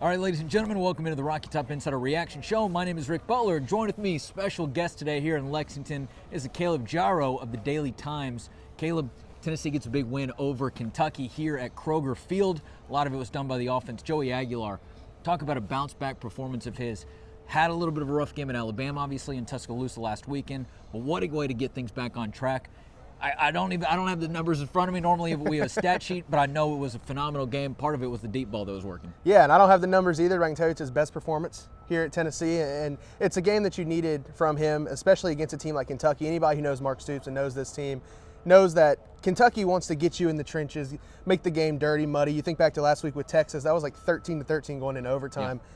All right, ladies and gentlemen, welcome into the Rocky Top Insider Reaction Show. My name is Rick Butler. Joined with me, special guest today here in Lexington, is Caleb Jarreau of the Daily Times. Caleb, Tennessee gets a big win over Kentucky here at Kroger Field. A lot of it was done by the offense. Joey Aguilar, talk about a bounce-back performance of his. Had a little bit of a rough game in Alabama, obviously, in Tuscaloosa last weekend, but what a way to get things back on track. I don't have the numbers in front of me. Normally we have a stat sheet, but I know it was a phenomenal game. Part of it was the deep ball that was working. Yeah, and I don't have the numbers either, but I can tell you it's his best performance here at Tennessee, and it's a game that you needed from him, especially against a team like Kentucky. Anybody who knows Mark Stoops and knows this team knows that Kentucky wants to get you in the trenches, make the game dirty, muddy. You think back to last week with Texas, that was like 13-13 going into overtime. Yeah.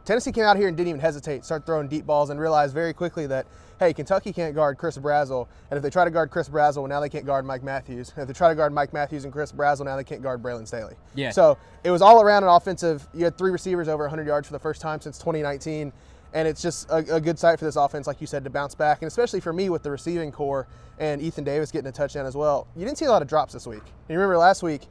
Tennessee came out here and didn't even hesitate, start throwing deep balls, and realized very quickly that, hey, Kentucky can't guard Chris Brazzell, and if they try to guard Chris Brazzell, well, now they can't guard Mike Matthews. And if they try to guard Mike Matthews and Chris Brazzell, now they can't guard Braylon Staley. Yeah. So it was all around an offensive. You had three receivers over 100 yards for the first time since 2019, and it's just a good sight for this offense, like you said, to bounce back, and especially for me with the receiving core and Ethan Davis getting a touchdown as well. You didn't see a lot of drops this week. And you remember last week,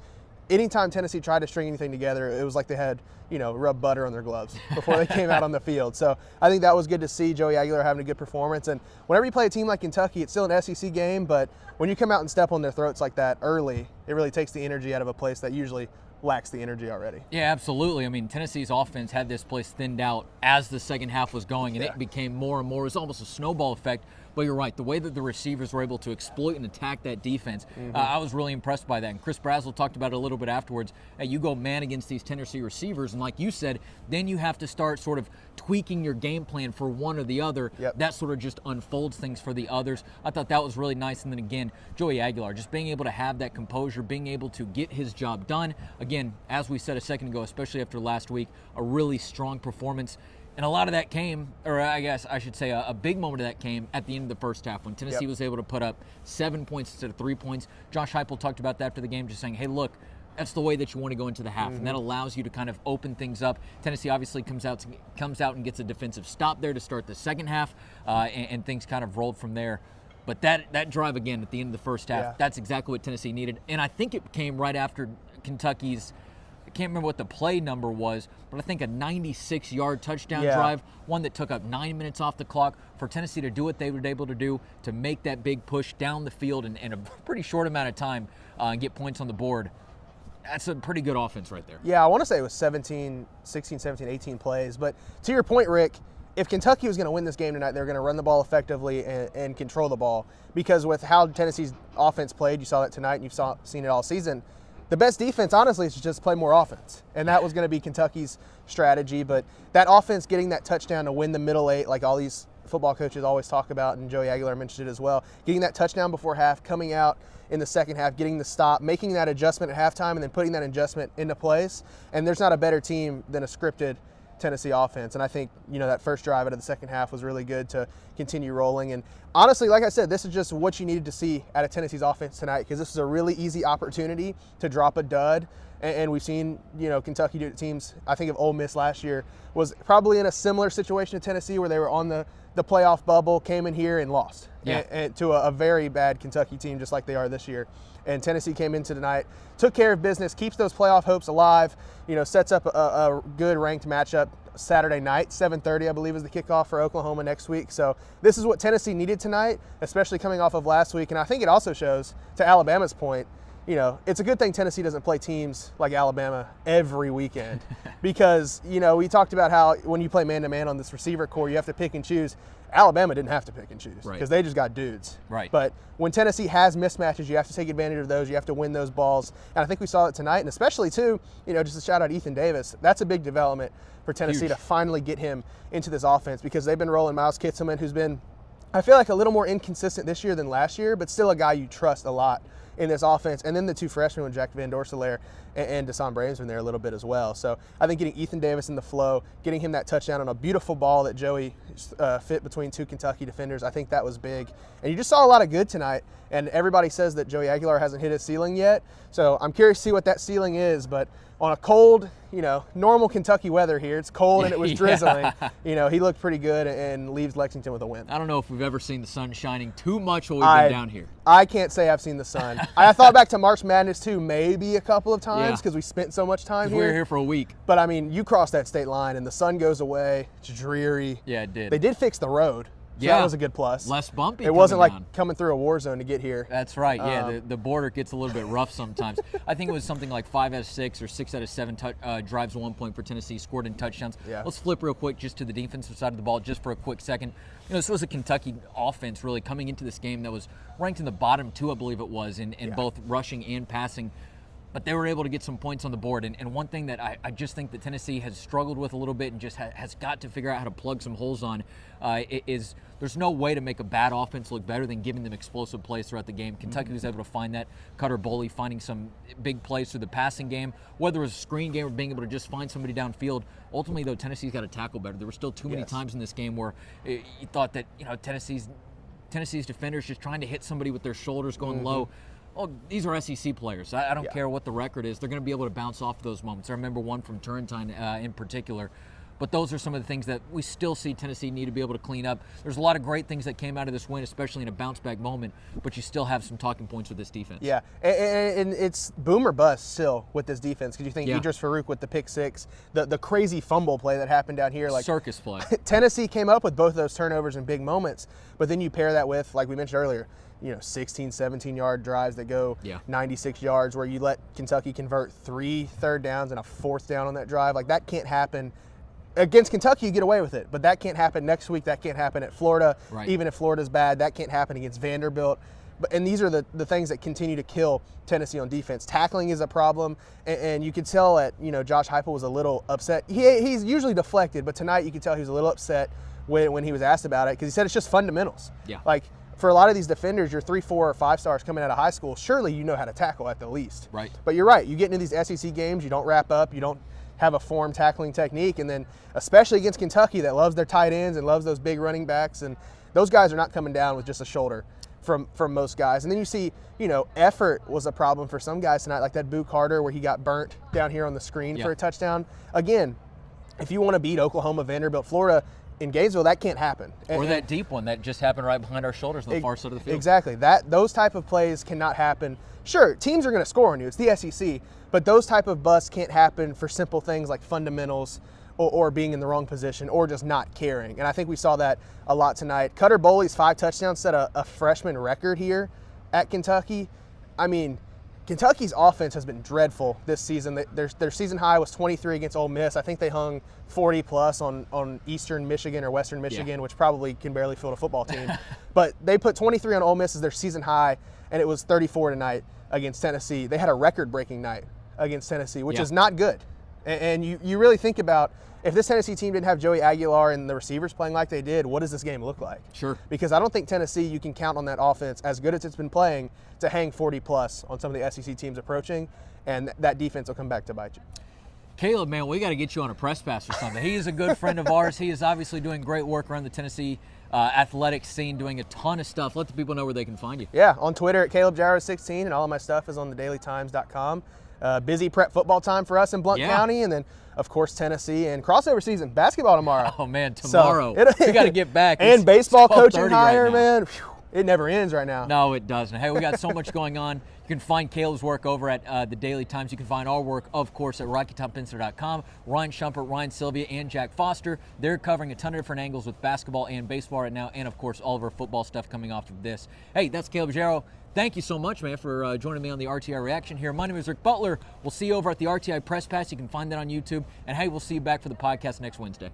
anytime Tennessee tried to string anything together, it was like they had, rubbed butter on their gloves before they came out on the field. So I think that was good to see Joey Aguilar having a good performance. And whenever you play a team like Kentucky, it's still an SEC game, but when you come out and step on their throats like that early, it really takes the energy out of a place that usually lacks the energy already. Yeah, absolutely. I mean, Tennessee's offense had this place thinned out as the second half was going, and it became more and more. It was almost a snowball effect. But you're right, the way that the receivers were able to exploit and attack that defense, I was really impressed by that. And Chris Brazzell talked about it a little bit afterwards. Hey, you go man against these Tennessee receivers, and like you said, then you have to start sort of tweaking your game plan for one or the other. That sort of just unfolds things for the others. I thought that was really nice. And then again, Joey Aguilar, just being able to have that composure, being able to get his job done. Again, as we said a second ago, especially after last week, a really strong performance. And a lot of that came, or I guess I should say a big moment of that came at the end of the first half when Tennessee was able to put up 7 points instead of 3 points. Josh Heupel talked about that after the game, just saying, hey, look, that's the way that you want to go into the half, and that allows you to kind of open things up. Tennessee obviously comes out and gets a defensive stop there to start the second half, and things kind of rolled from there. But that drive again at the end of the first half, that's exactly what Tennessee needed. And I think it came right after Kentucky's, I can't remember what the play number was, but I think a 96-yard touchdown drive, one that took up 9 minutes off the clock for Tennessee to do what they were able to do, to make that big push down the field in a pretty short amount of time and get points on the board. That's a pretty good offense right there. Yeah, I want to say it was 16, 17, 18 plays. But to your point, Rick, if Kentucky was going to win this game tonight, they're going to run the ball effectively and control the ball. Because with how Tennessee's offense played, you saw that tonight and you've seen it all season, the best defense, honestly, is to just play more offense. And that was going to be Kentucky's strategy. But that offense getting that touchdown to win the middle eight, like all these football coaches always talk about, and Joey Aguilar mentioned it as well, getting that touchdown before half, coming out in the second half, getting the stop, making that adjustment at halftime, and then putting that adjustment into place. And there's not a better team than a scripted Tennessee offense. And I think, that first drive out of the second half was really good to continue rolling. And honestly, like I said, this is just what you needed to see out of Tennessee's offense tonight, because this was a really easy opportunity to drop a dud. And we've seen, Kentucky do it to teams. I think of Ole Miss last year was probably in a similar situation to Tennessee, where they were on the playoff bubble, came in here and lost and to a very bad Kentucky team, just like they are this year. And Tennessee came into tonight, took care of business, keeps those playoff hopes alive, sets up a good ranked matchup Saturday night, 7:30, I believe, is the kickoff for Oklahoma next week. So this is what Tennessee needed tonight, especially coming off of last week. And I think it also shows, to Alabama's point, it's a good thing Tennessee doesn't play teams like Alabama every weekend because, we talked about how when you play man-to-man on this receiver core, you have to pick and choose. Alabama didn't have to pick and choose because they just got dudes. But when Tennessee has mismatches, you have to take advantage of those. You have to win those balls. And I think we saw it tonight, and especially, too, just a shout-out Ethan Davis. That's a big development for Tennessee to finally get him into this offense, because they've been rolling Miles Kitselman, who's been, I feel like, a little more inconsistent this year than last year, but still a guy you trust a lot in this offense. And then the two freshmen with Jack Van Dorselaer and Deshaun Bramesman there a little bit as well. So I think getting Ethan Davis in the flow, getting him that touchdown on a beautiful ball that Joey fit between two Kentucky defenders, I think that was big. And you just saw a lot of good tonight. And everybody says that Joey Aguilar hasn't hit his ceiling yet. So I'm curious to see what that ceiling is. But on a cold, normal Kentucky weather here. It's cold and it was drizzling. He looked pretty good and leaves Lexington with a win. I don't know if we've ever seen the sun shining too much while we've been down here. I can't say I've seen the sun. I thought back to March Madness too, maybe a couple of times because we spent so much time here. We were here for a week. But I mean, you cross that state line and the sun goes away. It's dreary. Yeah, it did. They did fix the road. So that was a good plus. Less bumpy. It wasn't like coming through a war zone to get here. That's right. Yeah, the border gets a little bit rough sometimes. I think it was something like 5 out of 6 or 6 out of 7 drives 1 point for Tennessee, scored in touchdowns. Yeah. Let's flip real quick just to the defensive side of the ball just for a quick second. This was a Kentucky offense really coming into this game that was ranked in the bottom 2, I believe it was, in both rushing and passing. But they were able to get some points on the board. And one thing that I just think that Tennessee has struggled with a little bit and just has got to figure out how to plug some holes on is there's no way to make a bad offense look better than giving them explosive plays throughout the game. Kentucky was able to find that. Cutter Boley finding some big plays through the passing game, whether it was a screen game or being able to just find somebody downfield. Ultimately, though, Tennessee's got to tackle better. There were still too many times in this game where you thought that Tennessee's defenders just trying to hit somebody with their shoulders going low. Oh, these are SEC players. I don't care what the record is. They're going to be able to bounce off those moments. I remember one from Turrentine in particular. But those are some of the things that we still see Tennessee need to be able to clean up. There's a lot of great things that came out of this win, especially in a bounce-back moment, but you still have some talking points with this defense. Yeah, and it's boom or bust still with this defense because you think Idris Farouk with the pick six, the crazy fumble play that happened down here. Circus play. Tennessee came up with both those turnovers and big moments, but then you pair that with, like we mentioned earlier, 16, 17-yard drives that go 96 yards where you let Kentucky convert 3 third downs and a 4th down on that drive. Like, that can't happen. Against Kentucky, you get away with it, but that can't happen next week. That can't happen at Florida. Right. Even if Florida's bad, that can't happen against Vanderbilt. And these are the things that continue to kill Tennessee on defense. Tackling is a problem, and you could tell that Josh Heupel was a little upset. He's usually deflected, but tonight you could tell he was a little upset when he was asked about it because he said it's just fundamentals. Yeah. Like, for a lot of these defenders, your 3, 4, or 5 stars coming out of high school, surely you know how to tackle at the least. Right. But you're right. You get into these SEC games, you don't wrap up, you don't have a formed tackling technique, and then especially against Kentucky that loves their tight ends and loves those big running backs, and those guys are not coming down with just a shoulder from most guys. And then you see, effort was a problem for some guys tonight, like that Boo Carter where he got burnt down here on the screen for a touchdown. Again, if you want to beat Oklahoma, Vanderbilt, Florida, in Gainesville, that can't happen. Or that deep one that just happened right behind our shoulders on the far side of the field. Exactly. Those type of plays cannot happen. Sure, teams are going to score on you. It's the SEC. But those type of busts can't happen for simple things like fundamentals or being in the wrong position or just not caring. And I think we saw that a lot tonight. Cutter Boley's 5 touchdowns set a freshman record here at Kentucky. I mean, Kentucky's offense has been dreadful this season. Their season high was 23 against Ole Miss. I think they hung 40-plus on Eastern Michigan or Western Michigan, which probably can barely field a football team. But they put 23 on Ole Miss as their season high, and it was 34 tonight against Tennessee. They had a record-breaking night against Tennessee, which is not good. And you really think about, if this Tennessee team didn't have Joey Aguilar and the receivers playing like they did, what does this game look like? Sure. Because I don't think Tennessee, you can count on that offense, as good as it's been playing, to hang 40-plus on some of the SEC teams approaching, and that defense will come back to bite you. Caleb, man, we got to get you on a press pass or something. He is a good friend of ours. He is obviously doing great work around the Tennessee athletic scene, doing a ton of stuff. Let the people know where they can find you. Yeah, on Twitter at CalebJarreau16, and all of my stuff is on thedailytimes.com. Busy prep football time for us in Blount County, and then, of course, Tennessee and crossover season basketball tomorrow. Oh, man, tomorrow. So we got to get back. And baseball coaching hire, right, man. Whew, it never ends right now. No, it doesn't. Hey, we got so much going on. You can find Caleb's work over at the Daily Times. You can find our work, of course, at RockyTopInsider.com. Ryan Shumpert, Ryan Sylvia, and Jack Foster. They're covering a ton of different angles with basketball and baseball right now, and, of course, all of our football stuff coming off of this. Hey, that's Caleb Jarreau. Thank you so much, man, for joining me on the RTI Reaction here. My name is Rick Butler. We'll see you over at the RTI Press Pass. You can find that on YouTube. And, hey, we'll see you back for the podcast next Wednesday.